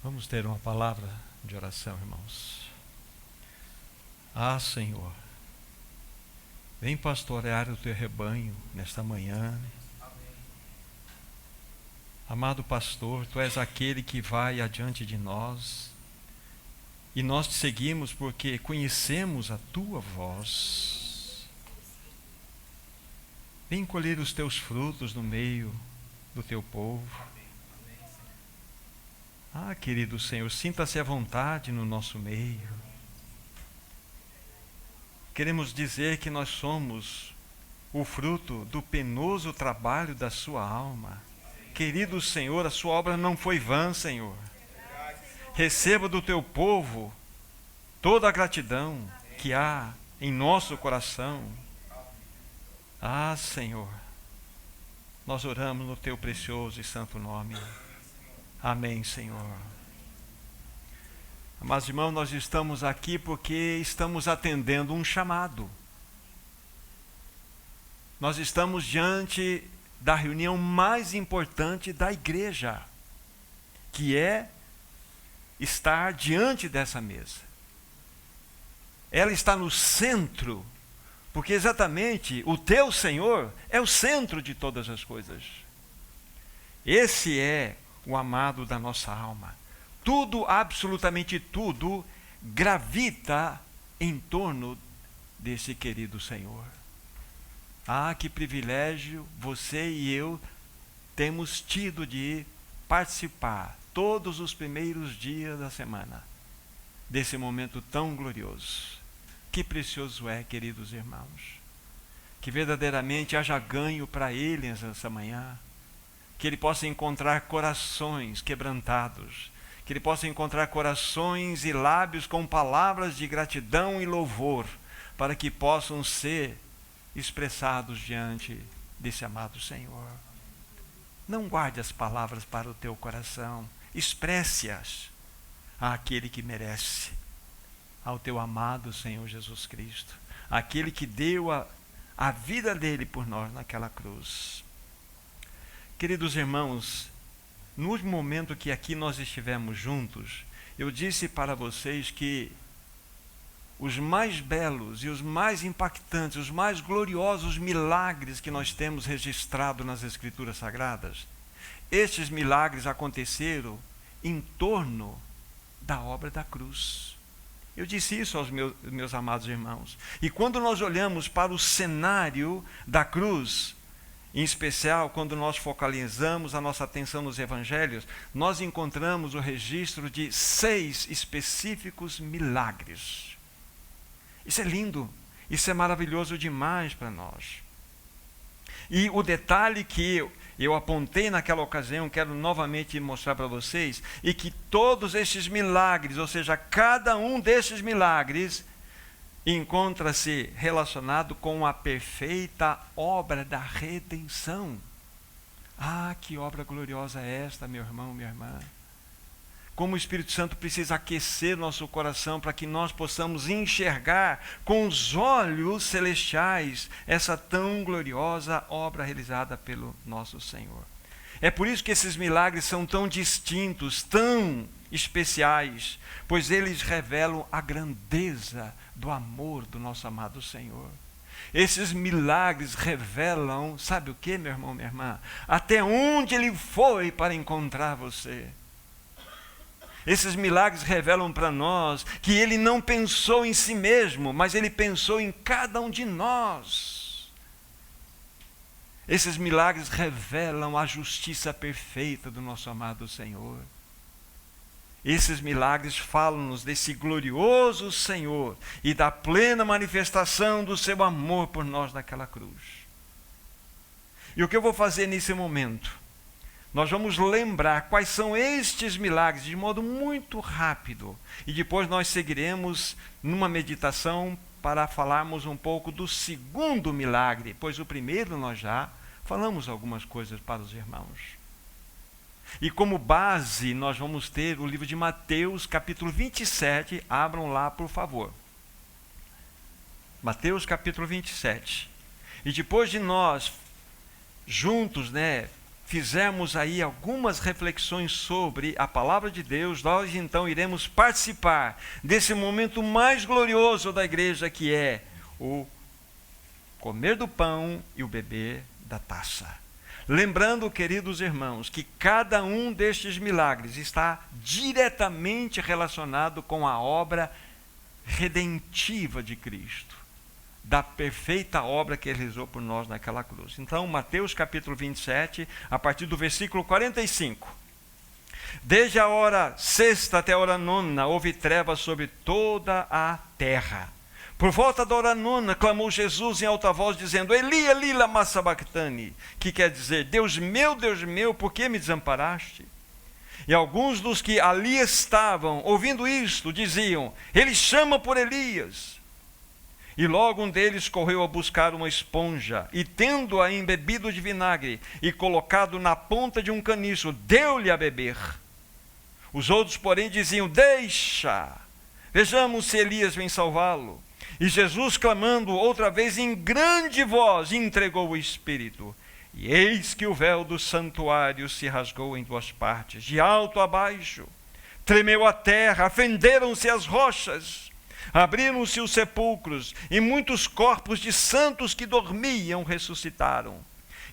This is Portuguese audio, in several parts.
Vamos ter uma palavra de oração, irmãos. Ah, Senhor, vem pastorear o teu rebanho nesta manhã. Amado pastor, tu és aquele que vai adiante de nós e nós te seguimos porque conhecemos a tua voz. Vem colher os teus frutos no meio do teu povo. Ah, querido Senhor, sinta-se à vontade no nosso meio. Queremos dizer que nós somos o fruto do penoso trabalho da sua alma. Querido Senhor, a sua obra não foi vã, Senhor. Receba do teu povo toda a gratidão que há em nosso coração. Ah, Senhor, nós oramos no teu precioso e santo nome. Amém, Senhor. Amados irmãos, nós estamos aqui porque estamos atendendo um chamado. Nós estamos diante da reunião mais importante da igreja, que é estar diante dessa mesa. Ela está no centro, porque exatamente o teu Senhor é o centro de todas as coisas. Esse é o amado da nossa alma. Tudo, absolutamente tudo, gravita em torno desse querido Senhor. Ah, que privilégio você e eu temos tido de participar todos os primeiros dias da semana desse momento tão glorioso. Que precioso é, queridos irmãos, que verdadeiramente haja ganho para eles nessa manhã, que ele possa encontrar corações quebrantados, que ele possa encontrar corações e lábios com palavras de gratidão e louvor, para que possam ser expressados diante desse amado Senhor. Não guarde as palavras para o teu coração, expresse-as àquele que merece, ao teu amado Senhor Jesus Cristo, aquele que deu a vida dele por nós naquela cruz. Queridos irmãos, no último momento que aqui nós estivemos juntos, eu disse para vocês que os mais belos e os mais impactantes, os mais gloriosos milagres que nós temos registrado nas Escrituras Sagradas, estes milagres aconteceram em torno da obra da cruz. Eu disse isso aos meus amados irmãos. E quando nós olhamos para o cenário da cruz, em especial, quando nós focalizamos a nossa atenção nos evangelhos, nós encontramos o registro de 6 específicos milagres. Isso é lindo, isso é maravilhoso demais para nós. E o detalhe que eu apontei naquela ocasião, quero novamente mostrar para vocês, e que todos estes milagres, ou seja, cada um destes milagres, encontra-se relacionado com a perfeita obra da redenção. Ah, que obra gloriosa é esta, meu irmão, minha irmã. Como o Espírito Santo precisa aquecer nosso coração para que nós possamos enxergar com os olhos celestiais essa tão gloriosa obra realizada pelo nosso Senhor. É por isso que esses milagres são tão distintos, tão especiais, pois eles revelam a grandeza do amor do nosso amado Senhor. Esses milagres revelam, sabe o que, meu irmão, minha irmã? Até onde ele foi para encontrar você. Esses milagres revelam para nós que ele não pensou em si mesmo, mas ele pensou em cada um de nós. Esses milagres revelam a justiça perfeita do nosso amado Senhor. Esses milagres falam-nos desse glorioso Senhor e da plena manifestação do seu amor por nós naquela cruz. E o que eu vou fazer nesse momento? Nós vamos lembrar quais são estes milagres de modo muito rápido. E depois nós seguiremos numa meditação para falarmos um pouco do segundo milagre, pois o primeiro nós já falamos algumas coisas para os irmãos. E como base nós vamos ter o livro de Mateus, capítulo 27, abram lá por favor. Mateus capítulo 27. E depois de nós juntos, fizermos aí algumas reflexões sobre a palavra de Deus, nós então iremos participar desse momento mais glorioso da igreja, que é o comer do pão e o beber da taça. Lembrando, queridos irmãos, que cada um destes milagres está diretamente relacionado com a obra redentiva de Cristo, da perfeita obra que ele realizou por nós naquela cruz. Então, Mateus capítulo 27, a partir do versículo 45. Desde a hora sexta até a hora nona, houve trevas sobre toda a terra. Por volta da hora nona, clamou Jesus em alta voz, dizendo: Eli, Eli, lama sabachthani, que quer dizer: Deus meu, por que me desamparaste? E alguns dos que ali estavam, ouvindo isto, diziam: Ele chama por Elias. E logo um deles correu a buscar uma esponja, e tendo-a embebido de vinagre, e colocado na ponta de um caniço, deu-lhe a beber. Os outros, porém, diziam: Deixa, vejamos se Elias vem salvá-lo. E Jesus, clamando outra vez em grande voz, entregou o Espírito. E eis que o véu do santuário se rasgou em duas partes, de alto a baixo. Tremeu a terra, fenderam-se as rochas. Abriram-se os sepulcros, e muitos corpos de santos que dormiam ressuscitaram.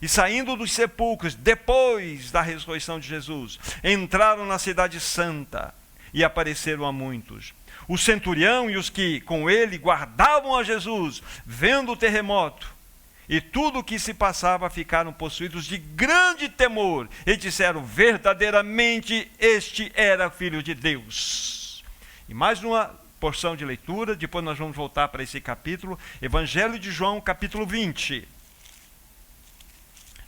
E saindo dos sepulcros, depois da ressurreição de Jesus, entraram na cidade santa e apareceram a muitos. O centurião e os que com ele guardavam a Jesus, vendo o terremoto e tudo o que se passava, ficaram possuídos de grande temor e disseram: verdadeiramente este era Filho de Deus. E mais uma porção de leitura, depois nós vamos voltar para esse capítulo, Evangelho de João, capítulo 20.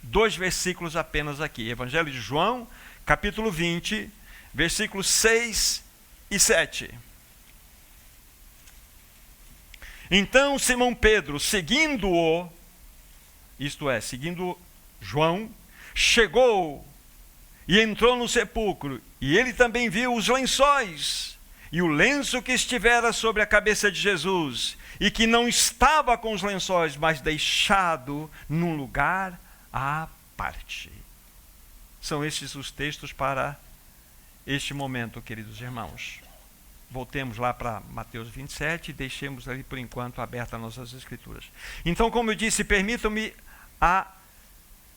2 versículos apenas aqui. Evangelho de João, capítulo 20, versículos 6 e 7. Então Simão Pedro, seguindo-o, isto é, seguindo João, chegou e entrou no sepulcro, e ele também viu os lençóis, e o lenço que estivera sobre a cabeça de Jesus, e que não estava com os lençóis, mas deixado num lugar à parte. São estes os textos para este momento, queridos irmãos. Voltemos lá para Mateus 27 e deixemos ali por enquanto abertas nossas escrituras. Então, como eu disse, permitam-me a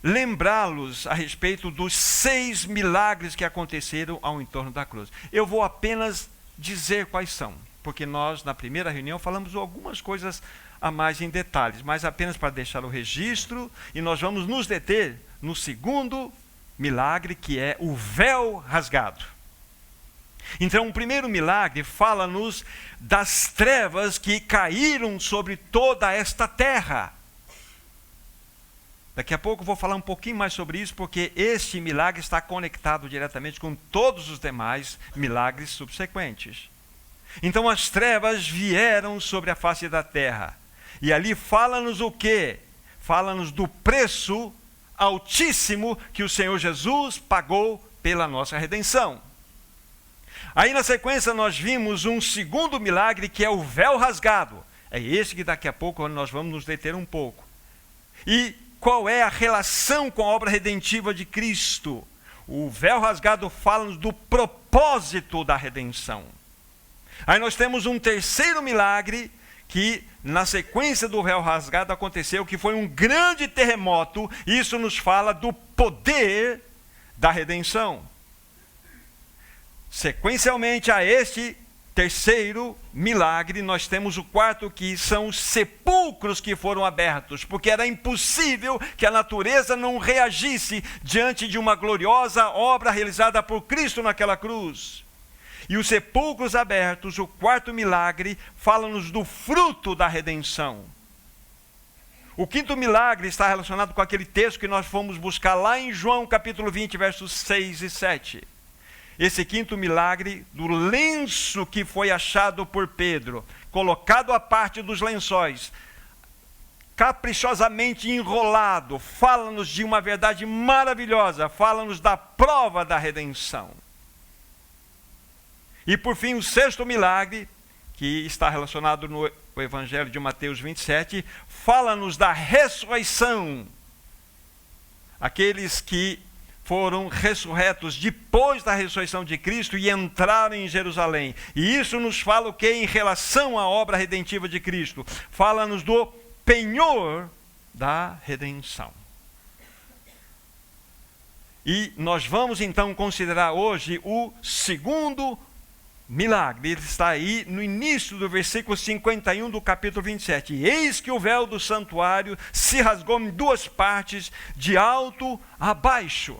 lembrá-los a respeito dos 6 milagres que aconteceram ao entorno da cruz. Eu vou apenas dizer quais são, porque nós na primeira reunião falamos algumas coisas a mais em detalhes, mas apenas para deixar o registro, e nós vamos nos deter no segundo milagre, que é o véu rasgado. Então, o primeiro milagre fala-nos das trevas que caíram sobre toda esta terra. Daqui a pouco eu vou falar um pouquinho mais sobre isso, porque este milagre está conectado diretamente com todos os demais milagres subsequentes. Então, as trevas vieram sobre a face da terra. E ali fala-nos o quê? Fala-nos do preço altíssimo que o Senhor Jesus pagou pela nossa redenção. Aí na sequência nós vimos um segundo milagre, que é o véu rasgado. É esse que daqui a pouco nós vamos nos deter um pouco. E qual é a relação com a obra redentiva de Cristo? O véu rasgado fala-nos do propósito da redenção. Aí nós temos um terceiro milagre, que na sequência do véu rasgado aconteceu, que foi um grande terremoto. Isso nos fala do poder da redenção. Sequencialmente a este terceiro milagre, nós temos o quarto, que são os sepulcros que foram abertos, porque era impossível que a natureza não reagisse diante de uma gloriosa obra realizada por Cristo naquela cruz. E os sepulcros abertos, o quarto milagre, fala-nos do fruto da redenção. O quinto milagre está relacionado com aquele texto que nós fomos buscar lá em João capítulo 20, versos 6 e 7. Esse quinto milagre do lenço que foi achado por Pedro, colocado à parte dos lençóis, caprichosamente enrolado, fala-nos de uma verdade maravilhosa, fala-nos da prova da redenção. E por fim, o sexto milagre, que está relacionado no Evangelho de Mateus 27, fala-nos da ressurreição. Aqueles que foram ressurretos depois da ressurreição de Cristo e entraram em Jerusalém. E isso nos fala o que em relação à obra redentiva de Cristo? Fala-nos do penhor da redenção. E nós vamos então considerar hoje o segundo milagre. Ele está aí no início do versículo 51 do capítulo 27. E eis que o véu do santuário se rasgou em duas partes, de alto a baixo.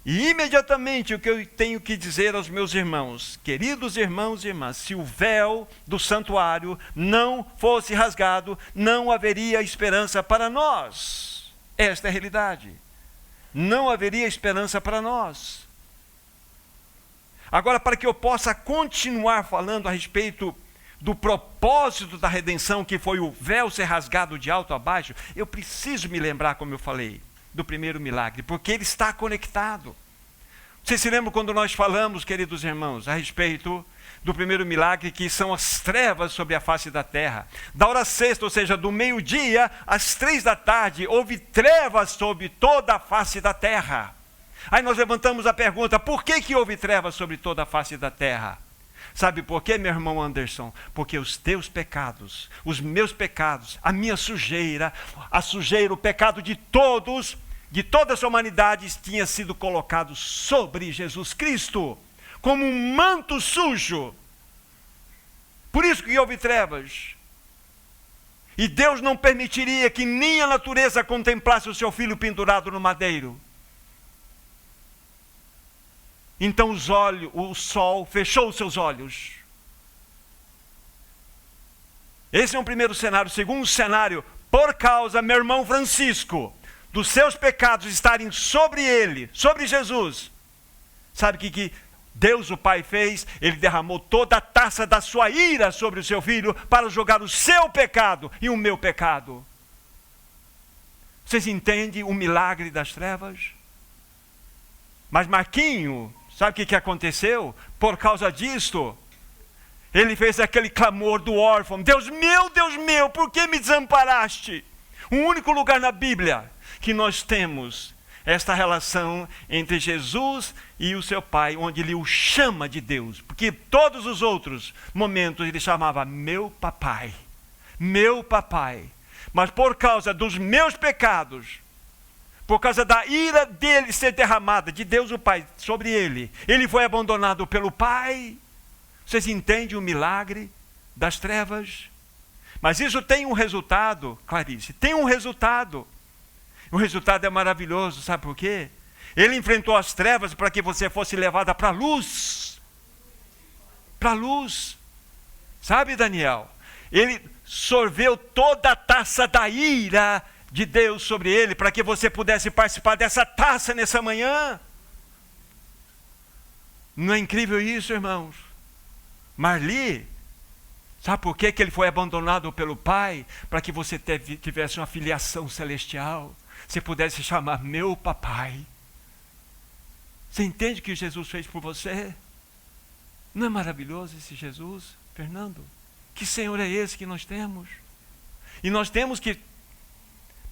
E imediatamente o que eu tenho que dizer aos meus irmãos, queridos irmãos e irmãs, se o véu do santuário não fosse rasgado, não haveria esperança para nós. Esta é a realidade. Não haveria esperança para nós. Agora, para que eu possa continuar falando a respeito do propósito da redenção, que foi o véu ser rasgado de alto a baixo, eu preciso me lembrar, como eu falei, do primeiro milagre, porque ele está conectado. Vocês se lembram quando nós falamos, queridos irmãos, a respeito do primeiro milagre, que são as trevas sobre a face da terra. Da hora sexta, ou seja, do meio-dia às 3 da tarde, houve trevas sobre toda a face da terra. Aí nós levantamos a pergunta, por que houve trevas sobre toda a face da terra? Sabe por quê, meu irmão Anderson? Porque os teus pecados, os meus pecados, a minha sujeira, a sujeira, o pecado de todos, de toda essa humanidade, tinha sido colocado sobre Jesus Cristo, como um manto sujo. Por isso que houve trevas. E Deus não permitiria que nem a natureza contemplasse o seu filho pendurado no madeiro. Então o sol fechou os seus olhos. Esse é um primeiro cenário. Segundo cenário, por causa, meu irmão Francisco, dos seus pecados estarem sobre ele, sobre Jesus. Sabe o que Deus o Pai fez? Ele derramou toda a taça da sua ira sobre o seu filho para jogar o seu pecado e o meu pecado. Vocês entendem o milagre das trevas? Mas Marquinho, sabe o que aconteceu? Por causa disto, ele fez aquele clamor do órfão: Deus meu, por que me desamparaste? O único lugar na Bíblia que nós temos esta relação entre Jesus e o seu Pai, onde ele o chama de Deus, porque todos os outros momentos ele chamava meu papai, mas por causa dos meus pecados, por causa da ira dele ser derramada, de Deus o Pai sobre ele, ele foi abandonado pelo Pai. Vocês entendem o milagre das trevas? Mas isso tem um resultado, Clarice, tem um resultado. O resultado é maravilhoso, sabe por quê? Ele enfrentou as trevas para que você fosse levada para a luz. Para a luz. Sabe, Daniel? Ele sorveu toda a taça da ira de Deus sobre ele, para que você pudesse participar dessa taça nessa manhã. Não é incrível isso, irmãos? Marli, sabe por que ele foi abandonado pelo Pai? Para que você tivesse uma filiação celestial. Você pudesse chamar meu papai. Você entende o que Jesus fez por você? Não é maravilhoso esse Jesus, Fernando? Que Senhor é esse que nós temos? E nós temos que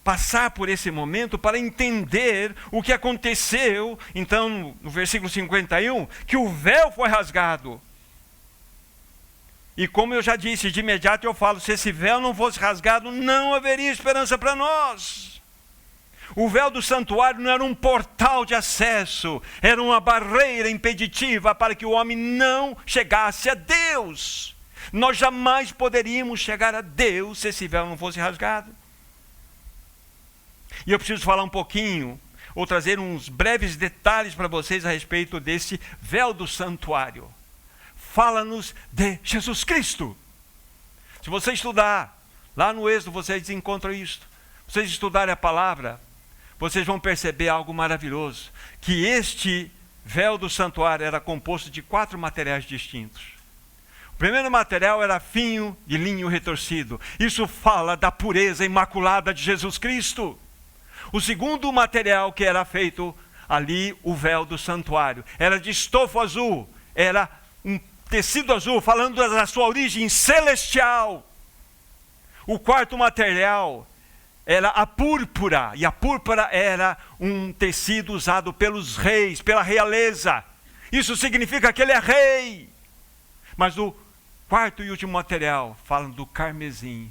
passar por esse momento para entender o que aconteceu. Então, no versículo 51, que o véu foi rasgado. E como eu já disse, de imediato eu falo, se esse véu não fosse rasgado, não haveria esperança para nós. O véu do santuário não era um portal de acesso, era uma barreira impeditiva para que o homem não chegasse a Deus. Nós jamais poderíamos chegar a Deus se esse véu não fosse rasgado. E eu preciso falar um pouquinho, ou trazer uns breves detalhes para vocês a respeito desse véu do santuário. Fala-nos de Jesus Cristo. Se você estudar, lá no Êxodo vocês encontram isso. Se vocês estudarem a palavra, vocês vão perceber algo maravilhoso. Que este véu do santuário era composto de 4 materiais distintos. O primeiro material era fio de linho retorcido. Isso fala da pureza imaculada de Jesus Cristo. O segundo material que era feito ali, o véu do santuário, era de estofo azul. Era um tecido azul, falando da sua origem celestial. O quarto material era a púrpura, e a púrpura era um tecido usado pelos reis, pela realeza. Isso significa que ele é rei. Mas o quarto e último material, falam do carmesim,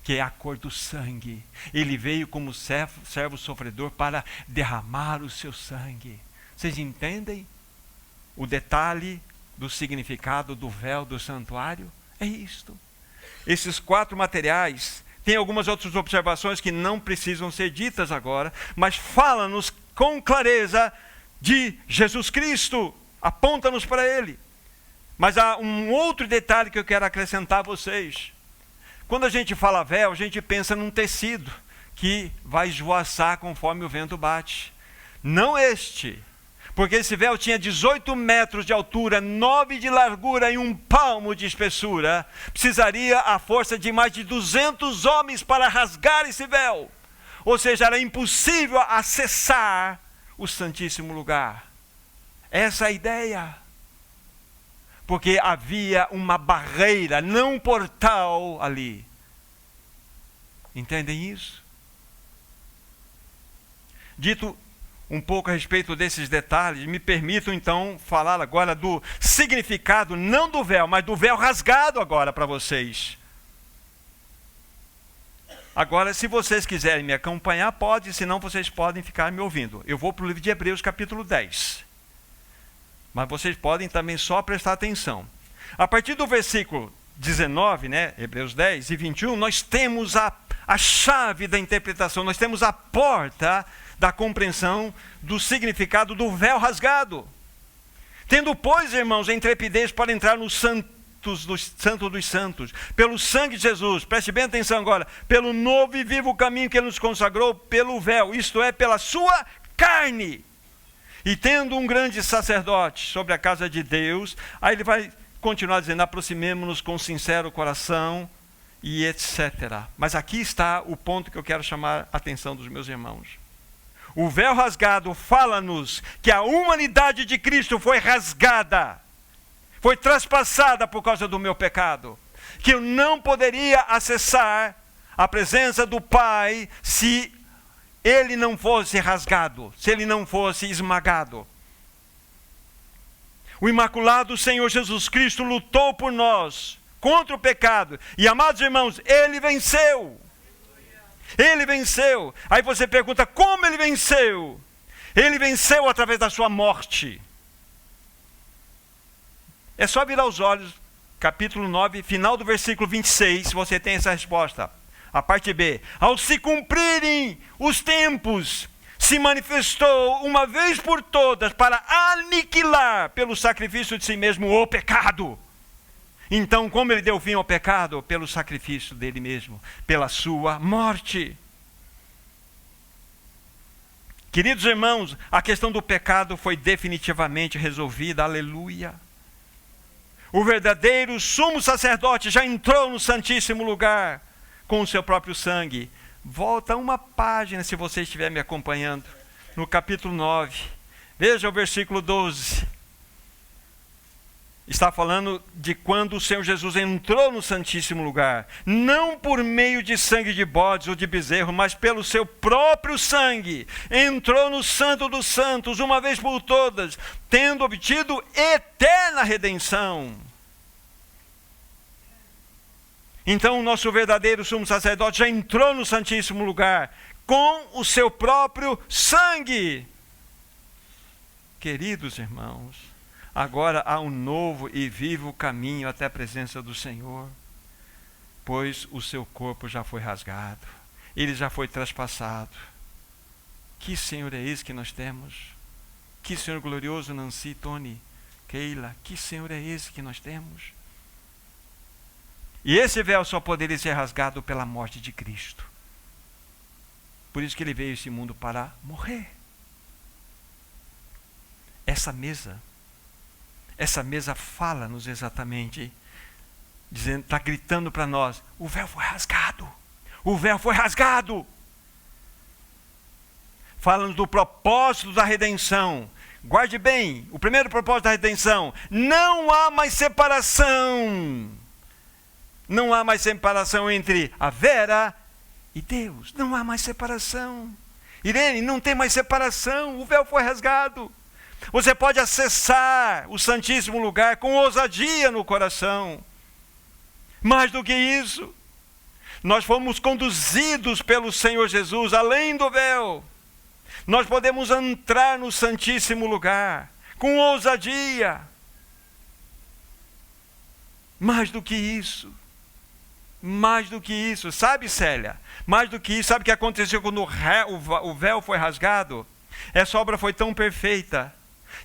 que é a cor do sangue. Ele veio como servo sofredor para derramar o seu sangue. Vocês entendem o detalhe do significado do véu do santuário? É isto. Esses 4 materiais, tem algumas outras observações que não precisam ser ditas agora, mas fala-nos com clareza de Jesus Cristo, aponta-nos para Ele. Mas há um outro detalhe que eu quero acrescentar a vocês. Quando a gente fala véu, a gente pensa num tecido que vai esvoaçar conforme o vento bate. Não este, porque esse véu tinha 18 metros de altura, 9 de largura e 1 palmo de espessura. Precisaria a força de mais de 200 homens para rasgar esse véu. Ou seja, era impossível acessar o Santíssimo Lugar. Essa é a ideia. Porque havia uma barreira, não um portal ali. Entendem isso? Dito um pouco a respeito desses detalhes, me permitam então falar agora do significado, não do véu, mas do véu rasgado agora para vocês. Agora, se vocês quiserem me acompanhar, pode, senão vocês podem ficar me ouvindo. Eu vou para o livro de Hebreus, capítulo 10. Mas vocês podem também só prestar atenção. A partir do versículo 19, Hebreus 10 e 21, nós temos a chave da interpretação, nós temos a porta da compreensão do significado do véu rasgado. Tendo, pois, irmãos, a intrepidez para entrar no santo dos santos, pelo sangue de Jesus, preste bem atenção agora, pelo novo e vivo caminho que Ele nos consagrou, pelo véu, isto é, pela sua carne. E tendo um grande sacerdote sobre a casa de Deus, aí ele vai continuar dizendo, aproximemo-nos com sincero coração e etc. Mas aqui está o ponto que eu quero chamar a atenção dos meus irmãos. O véu rasgado fala-nos que a humanidade de Cristo foi rasgada, foi traspassada por causa do meu pecado, que eu não poderia acessar a presença do Pai se Ele não fosse rasgado, se Ele não fosse esmagado. O imaculado Senhor Jesus Cristo lutou por nós, contra o pecado. E, amados irmãos, Ele venceu. Ele venceu. Aí você pergunta, como Ele venceu? Ele venceu através da sua morte. É só virar os olhos, capítulo 9, final do versículo 26, você tem essa resposta. A parte B, ao se cumprirem os tempos, se manifestou uma vez por todas para aniquilar pelo sacrifício de si mesmo o pecado. Então, como Ele deu fim ao pecado? Pelo sacrifício dele mesmo, pela sua morte. Queridos irmãos, a questão do pecado foi definitivamente resolvida, aleluia. O verdadeiro sumo sacerdote já entrou no Santíssimo Lugar com o seu próprio sangue. Volta uma página, se você estiver me acompanhando, no capítulo 9. Veja o versículo 12. Está falando de quando o Senhor Jesus entrou no Santíssimo Lugar, não por meio de sangue de bodes ou de bezerro, mas pelo seu próprio sangue. Entrou no Santo dos Santos, uma vez por todas, tendo obtido eterna redenção. Então o nosso verdadeiro sumo sacerdote já entrou no Santíssimo Lugar com o seu próprio sangue. Queridos irmãos, agora há um novo e vivo caminho até a presença do Senhor, pois o seu corpo já foi rasgado, ele já foi traspassado. Que Senhor é esse que nós temos? Que Senhor glorioso, Nancy, Tony, Keila, que Senhor é esse que nós temos? E esse véu só poderia ser rasgado pela morte de Cristo. Por isso que Ele veio a esse mundo para morrer. Essa mesa fala-nos exatamente, dizendo, está gritando para nós, o véu foi rasgado, o véu foi rasgado. Fala-nos do propósito da redenção. Guarde bem, o primeiro propósito da redenção, não há mais separação. Não há mais separação entre a Vera e Deus. Não há mais separação. Irene, não tem mais separação, o véu foi rasgado. Você pode acessar o Santíssimo Lugar com ousadia no coração. Mais do que isso, nós fomos conduzidos pelo Senhor Jesus além do véu. Nós podemos entrar no Santíssimo Lugar com ousadia. Mais do que isso. Mais do que isso. Sabe, Célia? Mais do que isso. Sabe o que aconteceu quando o véu foi rasgado? Essa obra foi tão perfeita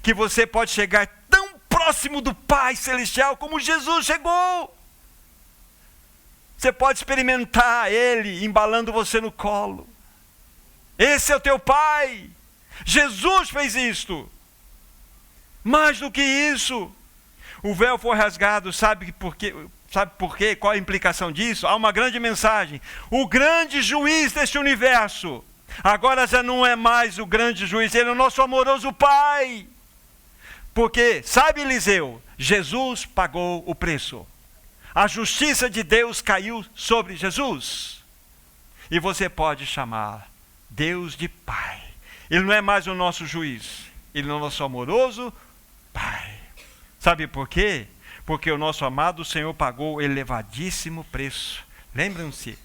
que você pode chegar tão próximo do Pai Celestial como Jesus chegou. Você pode experimentar Ele embalando você no colo. Esse é o teu Pai. Jesus fez isto. Mais do que isso. O véu foi rasgado, sabe por quê? Sabe por quê? Qual a implicação disso? Há uma grande mensagem. O grande juiz deste universo, agora já não é mais o grande juiz, ele é o nosso amoroso Pai. Porque, sabe, Eliseu, Jesus pagou o preço. A justiça de Deus caiu sobre Jesus. E você pode chamar Deus de Pai. Ele não é mais o nosso juiz, ele é o nosso amoroso Pai. Sabe por quê? Porque o nosso amado Senhor pagou elevadíssimo preço. Lembram-se?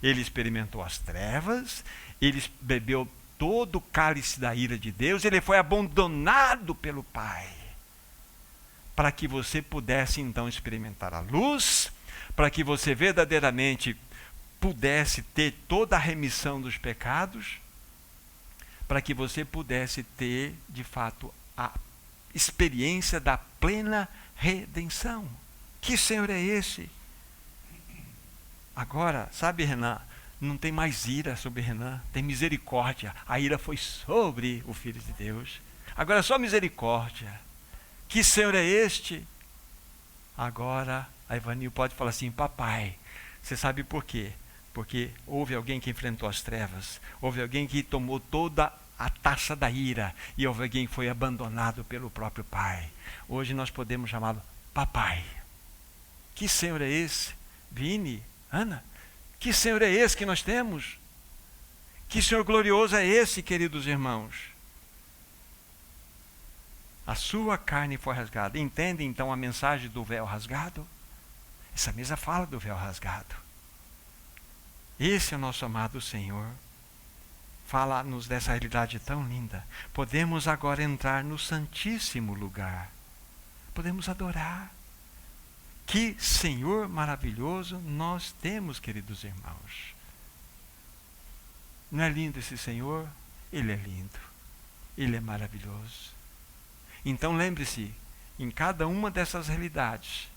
Ele experimentou as trevas, ele bebeu todo o cálice da ira de Deus, ele foi abandonado pelo Pai. Para que você pudesse então experimentar a luz, para que você verdadeiramente pudesse ter toda a remissão dos pecados, para que você pudesse ter, de fato, a experiência da plena redenção. Que Senhor é esse? Agora, sabe, Renan, não tem mais ira sobre Renan, tem misericórdia. A ira foi sobre o Filho de Deus. Agora é só misericórdia. Que Senhor é este? Agora, a Ivanil pode falar assim: papai, você sabe por quê? Porque houve alguém que enfrentou as trevas, houve alguém que tomou toda a taça da ira, e houve alguém que foi abandonado pelo próprio Pai. Hoje nós podemos chamá-lo papai. Que Senhor é esse? Vini, Ana, que Senhor é esse que nós temos? Que Senhor glorioso é esse, queridos irmãos? A sua carne foi rasgada. Entende então a mensagem do véu rasgado? Essa mesa fala do véu rasgado. Esse é o nosso amado Senhor. Fala-nos dessa realidade tão linda. Podemos agora entrar no Santíssimo Lugar. Podemos adorar. Que Senhor maravilhoso nós temos, queridos irmãos. Não é lindo esse Senhor? Ele é lindo. Ele é maravilhoso. Então lembre-se, em cada uma dessas realidades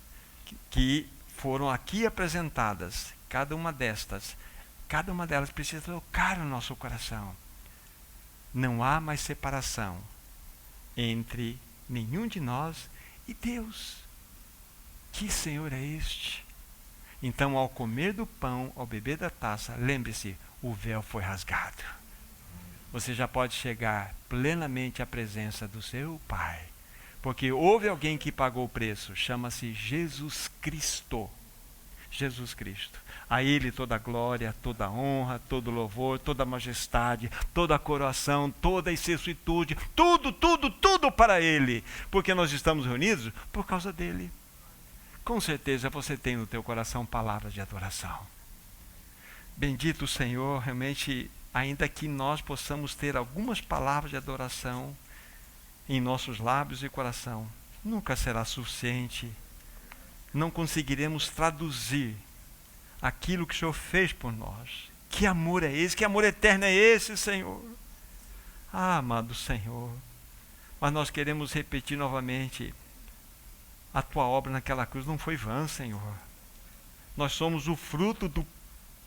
que foram aqui apresentadas, cada uma delas precisa tocar no nosso coração. Não há mais separação entre nenhum de nós e Deus. Que Senhor é este? Então, ao comer do pão, ao beber da taça, lembre-se, o véu foi rasgado. Você já pode chegar plenamente à presença do seu Pai. Porque houve alguém que pagou o preço, chama-se Jesus Cristo. Jesus Cristo. A Ele toda a glória, toda a honra, todo louvor, toda a majestade, toda a coroação, toda a excessitude, tudo para Ele. Porque nós estamos reunidos por causa dEle. Com certeza você tem no teu coração palavras de adoração. Bendito o Senhor, realmente, ainda que nós possamos ter algumas palavras de adoração em nossos lábios e coração, nunca será suficiente. Não conseguiremos traduzir aquilo que o Senhor fez por nós. Que amor é esse? Que amor eterno é esse, Senhor? Ah, amado Senhor, mas nós queremos repetir novamente: a tua obra naquela cruz não foi vã, Senhor. Nós somos o fruto do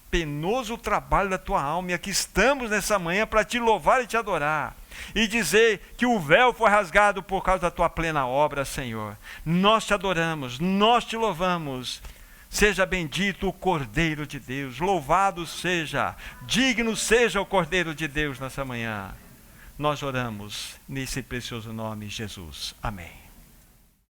penoso trabalho da tua alma, e aqui estamos nessa manhã para te louvar e te adorar, e dizer que o véu foi rasgado por causa da tua plena obra, Senhor. Nós te adoramos, nós te louvamos. Seja bendito o Cordeiro de Deus, louvado seja, digno seja o Cordeiro de Deus nessa manhã. Nós oramos nesse precioso nome, Jesus. Amém.